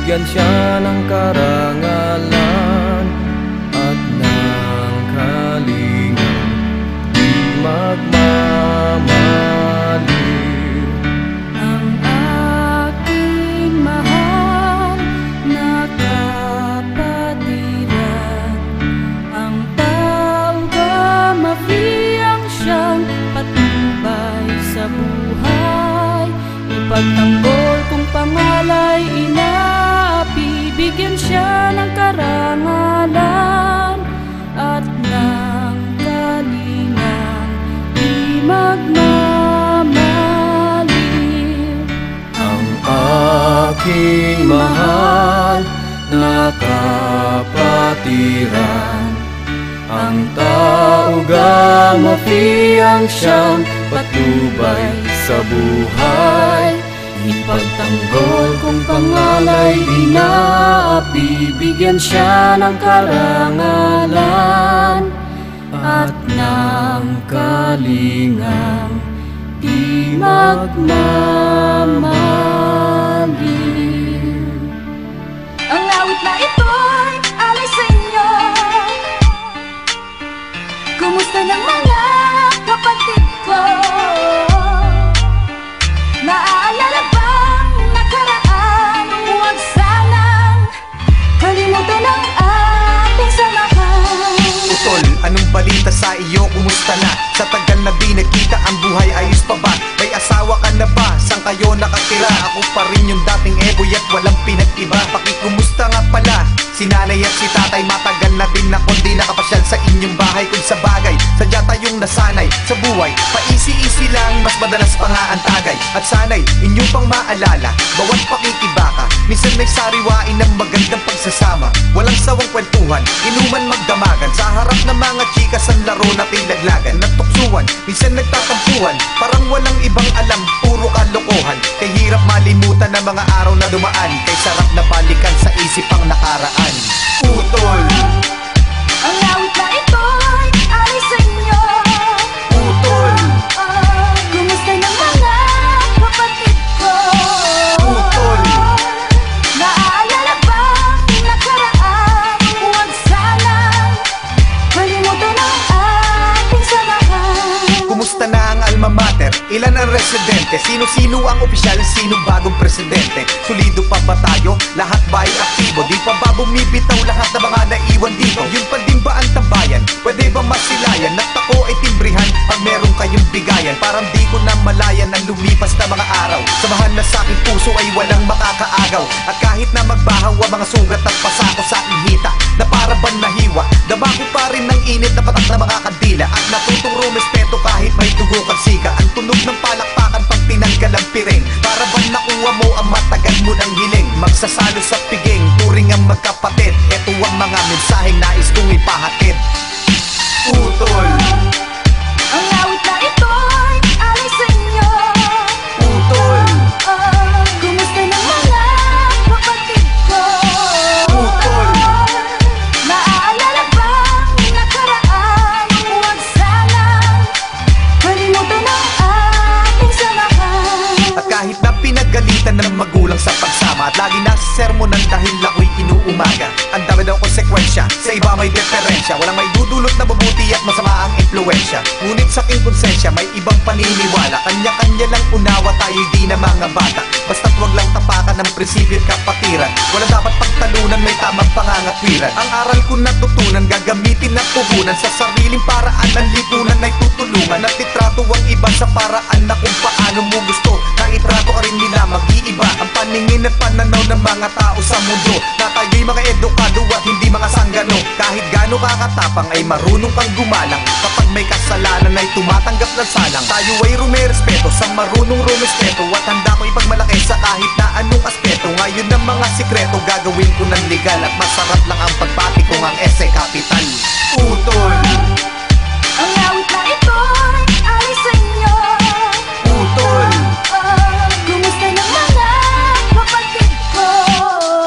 bigyan siya ng karangalan at ng kalingang di magmamaliw. Ang aking mahal na kapatiran, ang tao gamafiyang siyang patnubay sa buhay. Ipagtanggol kung pangalay inaapi, bigyan siya ng karangalan at ng kalingang di magmamaliw. Ang aking mahal na kapatiran, ang tao gamafiyang siyang patnubay sa buhay. Ipagtanggol kung pangalay inaapi, bigyan siya ng karangalan at ng kalingang di magmamaliw. Ang awit na ito'y alay sa inyo. Kumusta ng mga kapatid ko? Naaalala bang nakaraan? Huwag sanang kalimutan ang ating samahan. Utol, anong balita sa iyo? Kumusta na? Sa tagal na di nagkita, ang buhay ayos pa ba? May asawa ka na ba? Saan kayo nakatira? Ako pa rin yung dating eboy at walang pinag-iba. Pakikumusta nga pala si nanay at si tatay, matagal na din ako di nakapasyal sa inyong bahay. Kung sa bagay, sadya tayong nasanay sa buhay, paisi-isi lang, mas madalas pa nga ang tagay. At sana'y inyong pang maalala, bawat pakikibaka, minsan may sariwain ng magandang pagsasama. Walang sawang kwentuhan, inuman magdamagan, sa harap ng mga chikas ang laro nating laglagan. Natuksuhan, minsan nagtatampuhan, parang walang ibang alam, puro kalokohan. Kay hirap malimutan ng mga araw na dumaan, kay sarap na balikan sa isip ang nakaraan. Utol, Ang awit na ito'y alay sa inyo. utol, Kumusta ng mga kapatid ko? utol. Naaalala bang nakaraan? Huwag sanang kalimutan ang ating samahan. Kumusta na ang alma mater? Ilan ang residente? Sino-sino ang opisyal? Sinong bagong presidente? Solido pa ba tayo? Lahat ba ay aktibo? Di pa ba bumibitaw lahat ng mga naiwan dito? Yun pa din ba ang tambayan? Pwede ba masilayan? At ako ay timbrihan pag meron kayong bigayan. Parang di ko na malayan ang lumipas na mga araw. Samahan na sa aking puso ay walang makakaagaw. At kahit na magbahaw ang mga sugat at pasako sa aking hita, na para bang nahiwa, dama ko pa rin ng init na patak na mga kandila. At natutong rumespeto kahit may dugo kang sika. Ang tunog ng palakpakan pag tinanggal ang piring, para bang nakuha mo ang matagal mo ng hiling. Magsasalo sa piging, turing ang magkapatid. Ito ang mga mensaheng nais kong ipahatid. Utol, Ang awit na ito'y alay sa inyo. utol, Kumusta ng mga kapatid ko? utol. Naaalala bang nakaraan? Huwag sanang kalimutan ang ating samahan. At kahit na pinagalitan ng magulang sa pagsama, at lagi nasa sermonan dahil ako'y inuumaga, ang dami daw konsekwensya, sa iba may diferensya. Walang may dudulot na mabuti at masama ang impluensya. Ngunit sa aking konsensya may ibang paniniwala, kanya-kanya lang unawa, tayo di na mga bata. Basta't wag lang tapakan ng prinsipyo at kapatiran. Wala dapat pagtalunan, may tamang pangangatwiran. Ang aral ko natutunan, gagamitin at puhunan. Sa sariling paraan ng lipunan ay tutulungan. At itrato ang iba sa paraan na kung paano mo gusto na itrato ka rin nila, mag-iiba ang paningin at pananaw ng mga tao sa mundo. Na tayo'y mga edukado at hindi mga sanggano. Kahit gaano kakatapang ay marunong kang gumalang. Kapag may kasalanan ay tumatanggap ng salang. Tayo ay rumerespeto sa marunong rumespeto, at handa ko ipagmalaki sa kahit na anong aspeto. Ngayon ang mga sikreto gagawin ko ng legal, at masarap lang ang pagbati kong ang ese kapital. Utol, Ang awit na ito'y alay sa inyo. utol, Kumusta ng mga kapatid ko?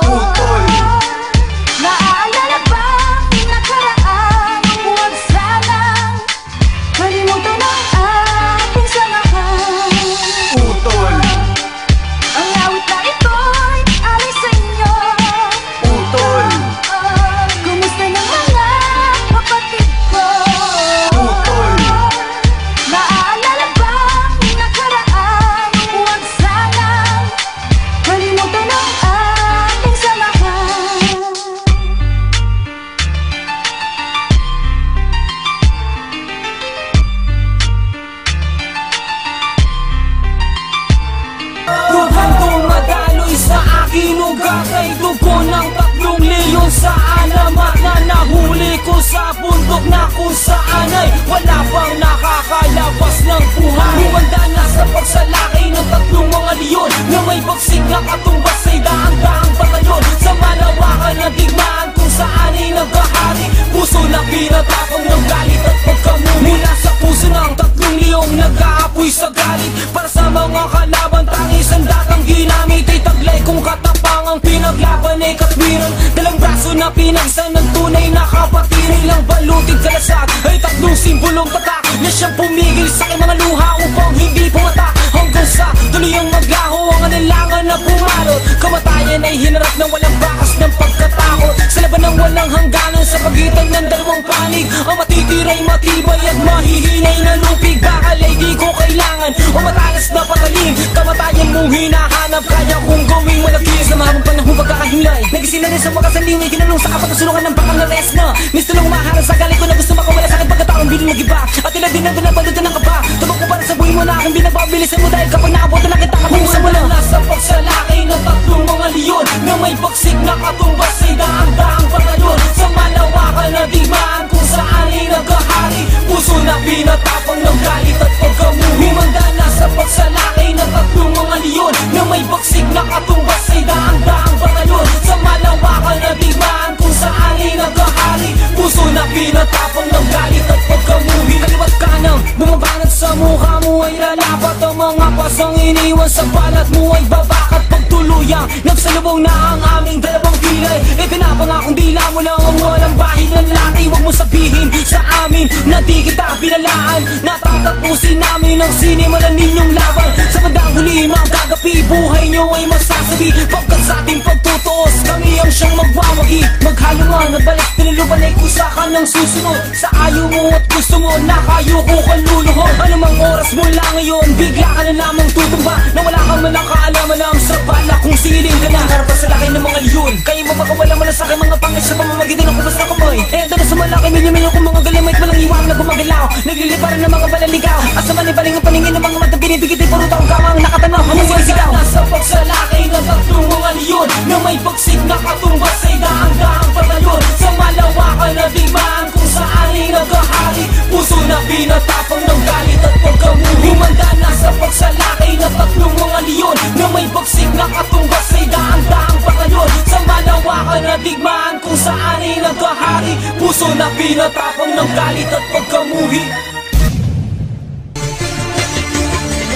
utol, Naaalala bang nakaraan? Huwag sanang kalimutan ang ating samahan. utol. kinugat ay dugo ng 3 leyon sa alamat na nahuli ko sa bundok na kung saan ay wala pang nakakalabas ng buhay. Humanda na sa pagsalakay ng 3 mga leyon na may bagsik na katumbas ay daang-daang batalyon sa malawakan ng digmaan kung saan ay naghahari. Puso na pinatapang ng galit at pagkamuli mula sa puso ng 3 leyong nag-aapoy sa galit. Para sa mga kalaban tangis ang datang ginamit ay taglay kung katapangang pinaglaban ay katwiran. Dalang braso na pinagsan ng tunay na kapatid. Ilang balutid kalasat ay 3 simbolong tatak na siyang pumigil sa aking mga luha upang hindi pumata. Hanggang sa tuloy ang maglaho ang anilangan na pumarot. Kamatayan ay hinarap ng walang bakas ng pagkatakot. Sa laban ng walang hangganan sa pagitan ng dalawang panig. Ang matitiray matibay at mahihinay na lupig. Bakal ay di ko kailangan o matalas na patalim. Kamatayan mong hinahanap kaya kung gawing malagis na mahabang panahong pagkakahimlay. Nagising na rin sa wakasaling ay ginanong sa kapatasulungan ng bakang na rest na misto nung maharang sa galit ko na gusto makawala sa aking pagkataong bilang mag-iba. At tila din na binabalutan ng kaba. Tabak ko para sa buhay mo na aking binababilisan mo dahil kapag naabotan na kita kapusan mo na. Nasa pagsalakay ng 3 mga leyon na may bagsik na katumbas ay daang-daang batalyon sa malawakan na digmaan kung saan ay naghahari. Puso na pinatapang ng galit at pagkamuli. Humanda na sa pagsalakay ng 3 mga leyon na may bagsik na katumbas ay daang-daang batalyon sa malawakan na digmaan kung saan ay naghahari. Puso na pinatapang ng galit at pagkamuli. Kaliwat kanang bumabanat sa mukha mo ay lalapat. Ang mga pasang iniwan sa balat mo ay babakat. Pagtuluyang nagsalubong na ang aming dalawang kilay. Itinapangakong dila mo lang ang walang bahid ng laki. Huwag mo sabihin sa amin na di kita binalaan. Natatapusin namin ang sinimulan ninyong laban. Sa bandang huli mga kagapi, buhay nyo ay masasabi. Pagkat sa ating pagtutuos, kami ang siyang magwawagi. Maghalo nga na balas, pinuluban ay kusa ka ng susunod. Sa ayaw mo at gusto mo, nakayuko ka luluhod. Anumang oras mo lang ngayon, bigla ka na lamang tutumba. Na wala ka man ang kaalaman ang sa bala kung siling ka na. Harapan sa laki ng mga leyon, kayo mapakawala mo na sa aking mga pangit sa pamamagitan ng kubas na kamay. Eto na sa malaki, milyo-milyo kung mga galimait walang iwang na gumagalaw. Nagliliparan ng mga balaligaw at sa manibaling ang paningin ng mga matang binibigit ay puro taong kamang nakatanaw. Hamusin sigaw nasa pagsalakay ng 3 mga leyon na may bagsik na katumbas ay daang-daang batalyon sa malawakan na digmaan kung saan ay naghahari. Puso na pinatapang ng galit at pagkamuli. Humanda na sa pagsalakay ng 3 mga leyon na may bagsik na katumbas ay daang-daang batalyon sa malawakan na digmaan kung saan ay naghahari. Puso na pinatapang ng galit at pagkamuli.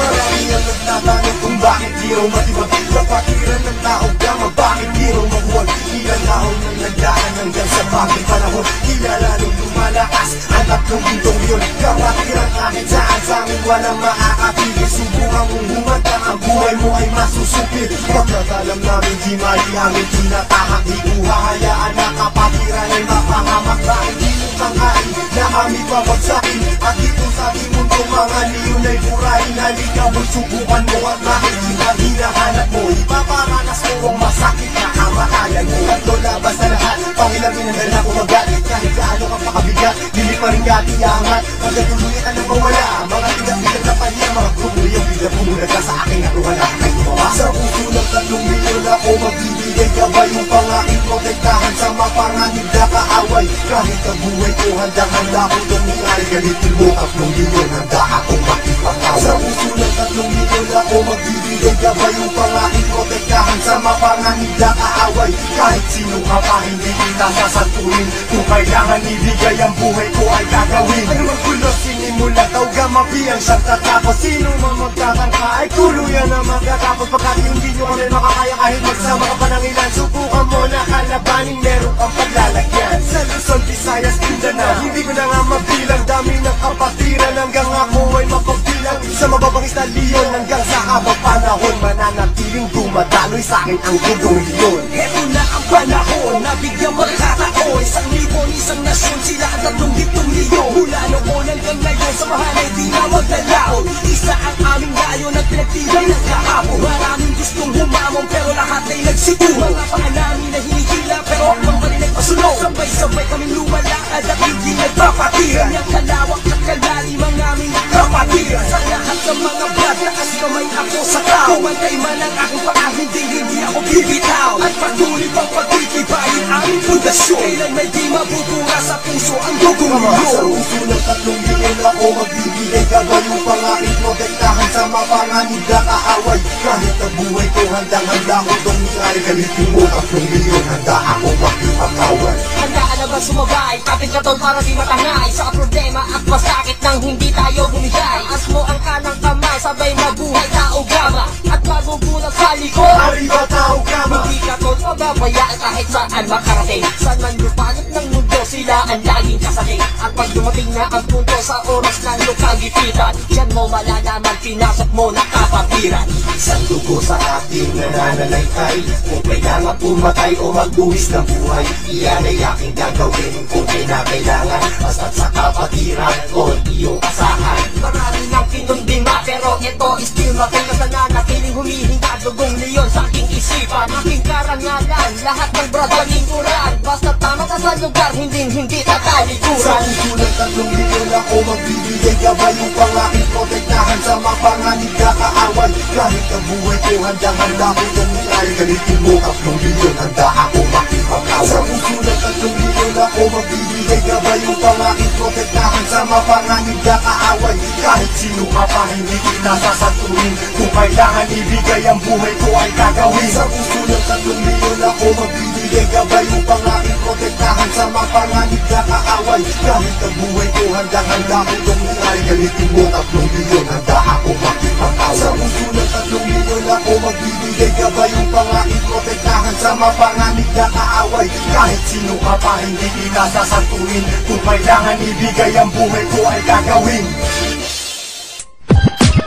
Marami ang nagtatanong kung bakit di raw matibag. Kapatiran ng tao gama, bakit di raw mahuwag. Ilan taon nang nagdaan hanggang sa bagay panahon. Kilala nung lumalakas ang 3 bintong yun. Kapatiran kahit saan sa amin walang makakapigil. Subukan mong humanda, ang buhay mo ay masusupil. Pagkat alam namin di mali aming tinatahak. Di ko hahayaan na kapatiran ay mapahamak. Bakit di mo tanghain na kami pabagsakin. At dito sa ating mundo mga leyon ay burahin. Halika mo'y subukan mo at makikita hinahanap mo. Ipaparanas mo ang masakit na kamatayan mo. At labas na lahat, pangilangin ang dala ko magalit. Kahit gaano ka pakabigat, dili pa rin katiyangat. Hanggang tuluyan ka na mawala. Mga tigang-tigang na panya, mga grupo yung bilang bumulag ka sa aking nakuha na kayo ba? Sa puso ng 3 milyon ako magbibigay gabay upang aking protektahan sa mapanganib na kaaway. Kahit ang buhay ko handang-handa ko itong nangyari. Galitin mo 3 milyon, handa akong makipagkaway. Sa puso ng 3 milyon ako magbibigay gabay upang aking protektahan sa mapanganib na kaaway. Kahit sino ka pa hindi kita sasantuin. Kung kailangan ibigay ang buhay ko ay gagawin. Ano mang gulo sinimula daw gamapi ang siyang tatapos. Sino mang magtatangka ay tuluyan na magtatapos. Pagkat hindi nyo kami makakaya kahit magsama ka pa ng ilan. Subukan mo na kalabanin, meron kang paglalagyan. Sa Luzon, Visayas, Mindanao, hindi ko na nga mabilang. Dami ng kapatiran hanggang ako ay mapagbilang. Sa mababang istalyon hanggang sa habang panahon, mananatiling dumadaloy sa akin ang dugong leyon. Heto na ang panahon na bigyang magkataon. Isang libon, isang nasyon, sila ang 3 milyon. Mula noon hanggang ngayon, samahan ay di na maglalaon. Isa ang aming layon at pinagtibay ng kahapon. Maraming gustong humamon pero lahat ay nagsituro. Mga panganami na hinihila pero akbang pa rin nagpasunod. Sabay-sabay kaming lumalakad at hindi nagpapatira. Kanyang kalawak at kalalim ang aming kapatira. Sa lahat sa mga brad, lakas kamay ako sa tao. Kumantay man ang aking paa, hindi ako bibitaw. At patuloy pang pagtitibayin ang pundasyon. Kailan may di mabubura sa puso ang dugong milyon. Sa puso ng 3 milyon ako magbibigay. Gabay upang aking protektahan sa mapanganib na kaaway. Kahit ang buhay ko handang-handa ko itong ikay. Galitin mo 3 milyon, handa ako makipag-away. Handa ka na ba sumabay? Kapit ka tol para di matangay sa problema at masakit nang hindi tayo bumigay. As mo ang kanang kamay, sabay mabuhay tao gama at magugulat sa likod. Arriba tao gama. Hindi ka tol mababayaan kahit saan makarating. Saan man lupalit ng mundo, sila ang laging kasabing. At pag dumating na ang punto sa oras ng lukagipitan, diyan mo malalaman pinasok mo na kapatiran. Sa dugo sa ating nananalaytay, kung kailangan pumatay o magbuwis ng buhay, iyan ay aking gagawin kung kailangan. Basta't sa kapatiran ko iyong asahan. Marami nang kinundima pero ito still matayo sa nanatiling humihinga dugong leon sa aking isipan. Aking karangalan, lahat ng brother lingkuran. Basta tama ka sa lugar, hindi Sa tatalikuran. puso ng 3 milyon ako magbibigay. Gabay upang aking protektahan sa mapanganib na kaaway. Kahit ang buhay ko handang-handa ko itong ikay. Galitin mo 3 milyon, handa ako makipag-away. Sa puso ng 3 milyon ako magbibigay. Gabay upang aking protektahan sa mapanganib na kaaway. Kahit sino ka pa hindi kita sasantuin. Kung kailangan ibigay ang buhay ko ay gagawin. Sa puso ng 3 milyon ako magbibigay. Gabay upang aking protektahan sa mapanganib na kaaway. Kahit ang buhay ko handang-handa ko itong ikay. Galitin mo 3 milyon, handa ako makipag-away. Sa puso ng 3 milyon ako magbibigay. Gabay upang aking protektahan sa mapanganib na kaaway. Kahit sino ka pa hindi kita sasantuin. Kung kailangan ibigay ang buhay ko ay gagawin.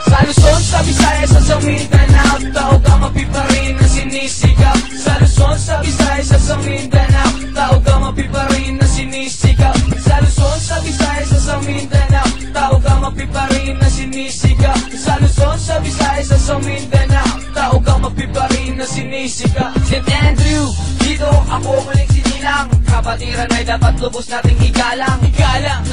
Sa Luzon, sa Visayas, sa Mindanao, tao ka mapiparin na sinisikap. Sa Luzon, sa Visayas, sa Mindanao, tao ka mapiparin na sinisikap. Sa Luzon, sa Visayas, sa Mindanao, tao ka mapiparin na sinisikap. Sa Luzon, sa Visayas, sa Mindanao, tao ka mapiparin na sinisikap. St. Andrew, dito ako muling sinilang. Kapatiran ay dapat lubos nating igalang.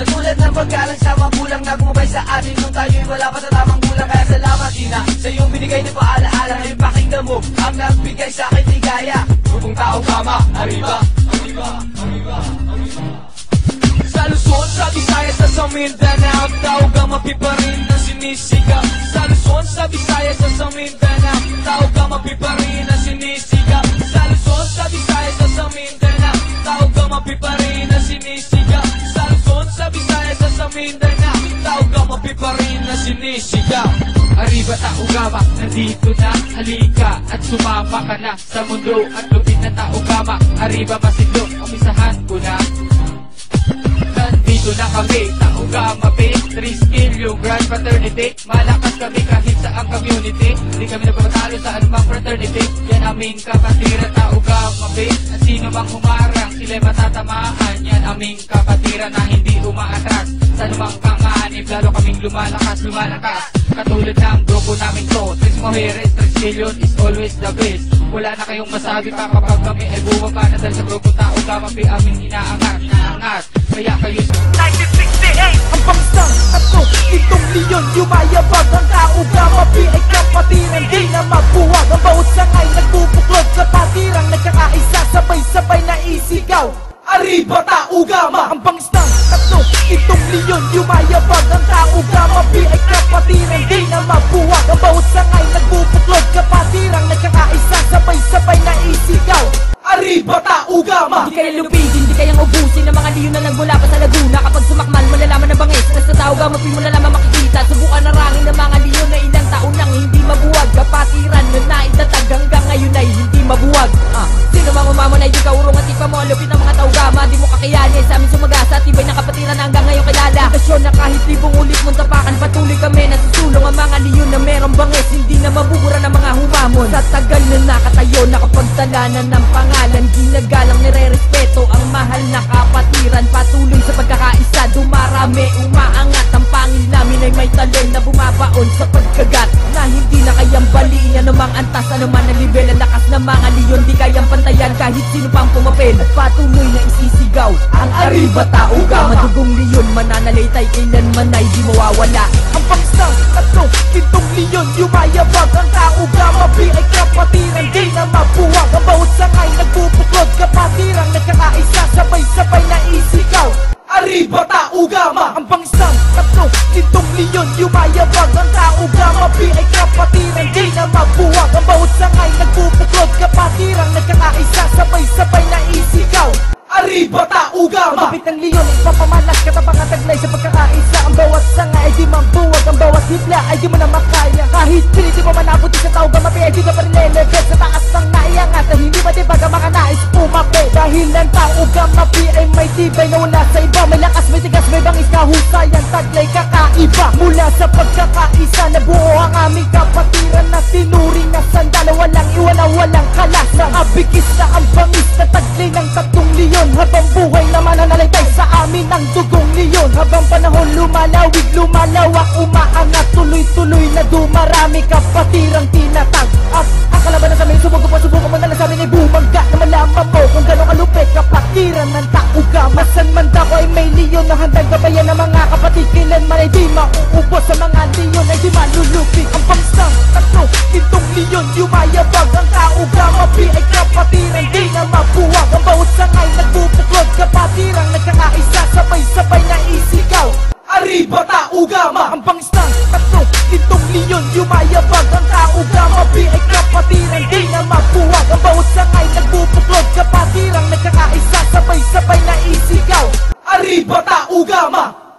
Natulad ng paggalang sa magulang nagmubay sa atin nung tayo'y wala pa sa tamang gulang. Kaya salamat ina sa iyong binigay na paalaala. Ngayon pakinggan mo ang nagbigay sa akin ligaya. Grupong tao kama, arriba. Sa Luzon, sa Visayas, sa Mindanao, tao ka mapiparin na sinisikap. Sa Luzon, sa Visayas, sa Mindanao, tao ka mapiparin na sinisikap. Sa Luzon, sa Visayas, sa Mindanao, tao ka mapiparin na sinisikap. Sa Luzon, sa Visayas, sa Mindanao, tao ka mapiparin na sinisikap. Arriba tao gama, nandito na, halika at sumama ka na sa mundo at lupit na tao gama. Arriba masidlo, umisahan ko na. Nandito na kami, tao gama be, 3 skill yung grand fraternity. Malakas kami kahit sa ang community. Di kami nagpapatalo sa anumang fraternity. Yan aming kapatiran, tao gama be. At sino mang humarang, sila'y matatamaan. Yan aming kapatiran na hindi umaatras sa anumang panganib, lalo kaming lumalakas. Katulad ng grupo namin to, 3 mujeres, 3 million is always the best. Wala na kayong masabi pa kapag kami ay bumaba na dahil sa grupo tao gama be aming inaangat. Kaya kayo 1968 ang pangsang tatlo, 7 milyon yumayabag. Ang tao gama pi ay kapatiran, di na mabuwag. Ang bawat sangay nagbubuklod, kapatirang nagkakaisa, sabay-sabay na isigaw. Arriba tao gama, ang bangis ng tatlo, 7 milyon yumayabag. Ang tao gama pi ay kapatiran, di na mabuwag. Ang bawat sangay nagbubuklod, kapatirang nagkakaisa, sabay-sabay na isigaw. Arriba tao gama. Di kaya lupigin, di kayang ubusin ng mga liyon na nagmula pa sa Laguna. Kapag sumakmal, malalaman na bangis. Basta tao gama, pi mo lalaman makikita. Subukan na rangin ng mga liyon na ilang taon nang hindi mabuwag. Kapatiran na naitatag hanggang ngayon ay hindi mabuwag. Sino mang umamon ay di kaurong at ipa mo. Ang lupit ng mga tao gama, di mo kakayanin sa amin sumagasa. Tibay ng kapatiran na hanggang ngayon kilala. Kasyon na kahit libong ulit mong tapakan, patuloy kami nasusulong ang mga liyon na merong bangis. Hindi na mabubura ng mga humamon. Sa tagal na nakatayo, nakapagtalanan ng pangalan, ginagalang nire-respeto ang mahal na kapatiran. Patuloy sa pagkakaisa, dumarami, umaangat. Ang pangil namin ay may talon na bumabaon sa pagkakaisa. kagat na hindi na kayang baliin. Anumang antas, anuman ang level, ang lakas ng mga leon di kayang pantayan kahit sino pang pumapel. At patuloy na isisigaw ang Arriba Tauga. Madugong leon, mananalaytay, kailanman ay di mawawala. Ang pangsang tatlo, pintong leon, yumayabag ang Tauga. Mabi ay kapatiran, di na mabuwag. Ang bawat sangay nagpupuklod, kapatirang nagkakaisa, sabay-sabay na isigaw Arriba Taugama. Ang pangsang tatlo, pintong leon, yumayabag ang Tauga. Mabi ay kapatiran, di na mabuwag. Ang bawat sangay nagpupuklod, kapatirang nagkakaisa, sabay-sabay na isigaw Arriba Taugama. Kapit ng leon, ipapamalas, katabang at taglay sa pagkakaisa. Ang bawat sanga ay di mabuwag, ang bawat hibla ay di mo na makaya. Kahit hindi mo manabuti sa Tauga, mapi ay di ka pa rin leleget sa taas ng naiangat na hindi matibag ang mga nais pumapi. Dahil ang Tauga, mapi ay may tibay na wala sa iba. May lakas, may tigas, may bangis, kahusay ang taglay kakaiba. Mula sa pagkakaisa, nabuo ang aming kapatiran na tinuring na sandala. Walang iwan na walang kalas, na abigis na ang bangis na taglay ng tatlong leon. Habang buhay na mananalaytay sa amin ang dugong leon. Habang panahon lumalawig, lumalawak, umaangat, tuloy-tuloy na dumarami kapatirang tinatag. At ang kalaban na sa amin, subukan mo na lang sa amin ay bumangga. Na malaman mo kung gano'ng kalupit kapatiran ng Tauga. Masan man dako ay may leon na handang gabayan ng mga kapatid. Kailanman ay di mauubos sa mga leon ay di malulupit. Ang pangsang tatlo, pintong leon, yumayabag ang Tauga. Mabi ay kapatiran, di na mabuwag. Ang bawat sangay nagpupuklod, kapatirang nagkakaisa, sabay-sabay na isigaw Arriba Taugama. Ang pangsang tatlo, pintong leon, yumayabag ang Tauga. Mabi ay kapatiran, di na mabuwag. Ang bawat sangay nagpupuklod, kapatirang nagkakaisa, sabay-sabay na isigaw Arriba Taugama.